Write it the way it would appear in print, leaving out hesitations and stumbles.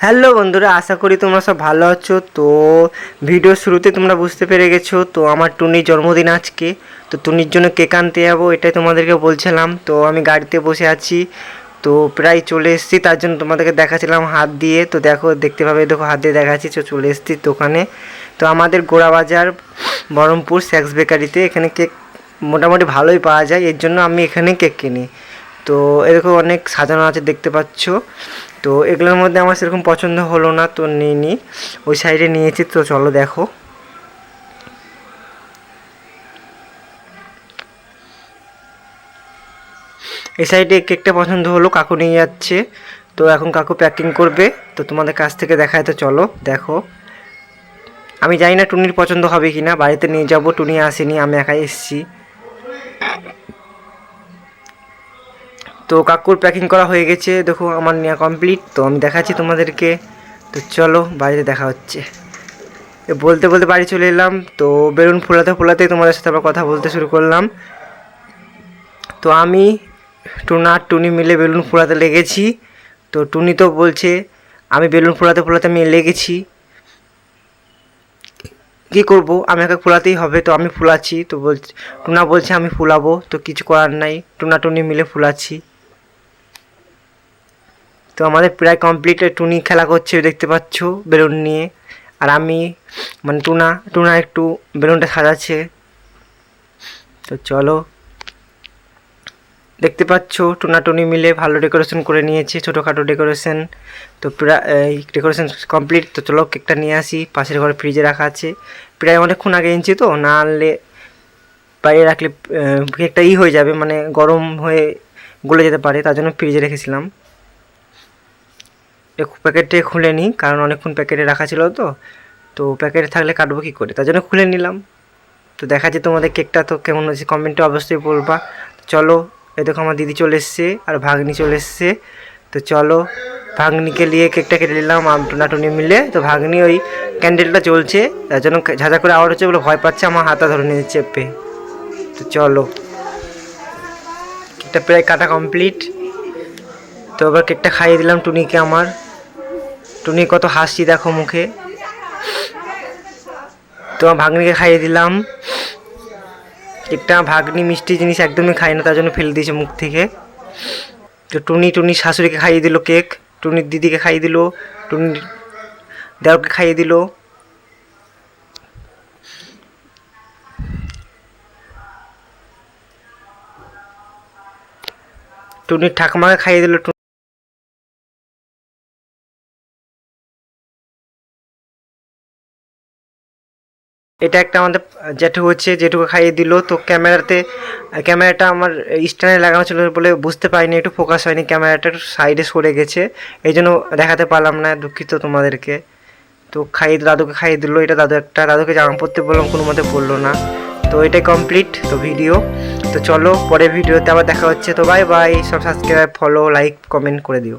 Hello বন্ধুরা, আশা করি তোমরা সব ভালো আছো। তো ভিডিও শুরুতে তোমরা বুঝতে পেরে গেছো, তো আমার টুনির জন্মদিন আজকে। তো টুনির জন্য কেক আনতে যাবো, এটাই তোমাদেরকে বলছিলাম। তো আমি গাড়িতে বসে আছি, তো প্রায় চলে এসেছি। তার জন্য তোমাদেরকে দেখাচ্ছিলাম হাত দিয়ে। তো দেখতে পাবে, দেখো হাত দিয়ে দেখাচ্ছি। তো চলে এসেছি দোকানে। তো আমাদের গোড়াবাজার বহরমপুর স্যাক্স বেকারিতে এখানে কেক মোটামুটি ভালোই পাওয়া যায়, এর জন্য আমি এখানে কেক কিনি। তো এরকম অনেক সাজানো আছে দেখতে পাচ্ছ। তো এগুলোর মধ্যে আমার সেরকম পছন্দ হলো না, তো নিইনি, ওই সাইডে নিয়েছি। তো চলো দেখো। এই সাইডে কেকটা পছন্দ হলো, কাকু নিয়ে যাচ্ছে। তো এখন কাকু প্যাকিং করবে, তো তোমাদের কাছ থেকে দেখায়। তো চলো দেখো। আমি জানি না টুনির পছন্দ হবে কি না, বাড়িতে নিয়ে যাব, টুনি আসেনি, আমি একাই এসেছি। তো কাকুর প্যাকিং করা হয়ে গেছে, দেখো আমার নেওয়া কমপ্লিট। তো আমি দেখাচ্ছি তোমাদেরকে। তো চলো বাড়িতে দেখা হচ্ছে। বলতে বলতে বাড়ি চলে এলাম। তো বেলুন ফোলাতে ফোলাতেই তোমাদের সাথে আবার কথা বলতে শুরু করলাম। তো আমি টুনা আর টুনি মিলে বেলুন ফোলাতে লেগেছি। তো টুনি তো বলছে আমি বেলুন ফোলাতে ফোলাতে আমি লেগেছি, কী করবো, আমি একা ফোলাতেই হবে। তো আমি ফুলাচ্ছি। তো টুনা বলছে আমি ফুলাবো, তো কিছু করার নাই, টুনা টুনি মিলে ফুলাচ্ছি। তো আমাদের প্রায় কমপ্লিট। টুনি খেলা করছে দেখতে পাচ্ছ বেলুন নিয়ে, আর আমি মানে টুনা একটু বেলুনটা সাজাচ্ছে। তো চলো দেখতে পাচ্ছ টুনা টুনি মিলে ভালো ডেকোরেশন করে নিয়েছে, ছোটোখাটো ডেকোরেশন। তো প্রায় ডেকোরেশন কমপ্লিট। তো চলো কেকটা নিয়ে আসি, পাশের ঘরে ফ্রিজে রাখা আছে। প্রায় অনেকক্ষণ আগে এনেছি, তো না আনলে বাইরে রাখলে কেকটা হয়ে যাবে, মানে গরম হয়ে গলে যেতে পারে, তার জন্য ফ্রিজে রেখেছিলাম। প্যাকেটে খুলে নিই, কারণ অনেকক্ষণ প্যাকেটে রাখা ছিল। তো প্যাকেটে থাকলে কাটবো কী করে, তার জন্য খুলে নিলাম। তো দেখাচ্ছি তোমাদের কেকটা। তো কেমন হয়েছে কমেন্টে অবশ্যই বলবা। চলো, এই দেখো আমার দিদি চলে এসছে আর ভাগ্নি চলে এসছে। তো চলো ভাগ্নিকে নিয়ে কেকটা কেটে নিলাম টুনি মিলে। তো ভাগ্নি ওই ক্যান্ডেলটা চলছে, তার জন্য ঝাঁঝা করে আওয়াজ হচ্ছে বলে ভয় পাচ্ছে, আমার হাতটা ধরে নিয়ে চেপে। তো চলো কেকটা প্রায় কাটা কমপ্লিট। তো এবার কেকটা খাইয়ে দিলাম টুনিকে আমার। টুনি কত হাসি দেখো মুখে। তো ভাগ্নিকে খাইয়ে দিলাম কেকটা। ভাগ্নি মিষ্টি জিনিস একদমই খায় না, তার জন্য ফেলে দিয়েছে মুখ থেকে। তো টুনির শাশুড়িকে খাইয়ে দিল কেক, টুনির দিদিকে খাইয়ে দিল, টুনির দেওরকে খাইয়ে দিল। টুনির ঠাকুমাকে খাইয়ে দিল। এটা একটা আমাদের জেঠু হচ্ছে, জেঠুকে খাইয়ে দিল। তো ক্যামেরাটা আমার স্ট্যান্ডে লাগানো ছিল বলে বুঝতে পারিনি, একটু ফোকাস হয়নি, ক্যামেরাটা একটু সাইডে সরে গেছে, এই জন্য দেখাতে পারলাম না, দুঃখিত তোমাদেরকে। তো দাদুকে খাইয়ে দিল। এটা দাদুকে জামা পরতে বললাম, কোনো মতে পড়লো না। তো এটাই কমপ্লিট তো ভিডিও। তো চলো পরের ভিডিওতে আবার দেখা হচ্ছে। তো বাই বাই, সব সাবস্ক্রাইব, ফলো, লাইক, কমেন্ট করে দিও।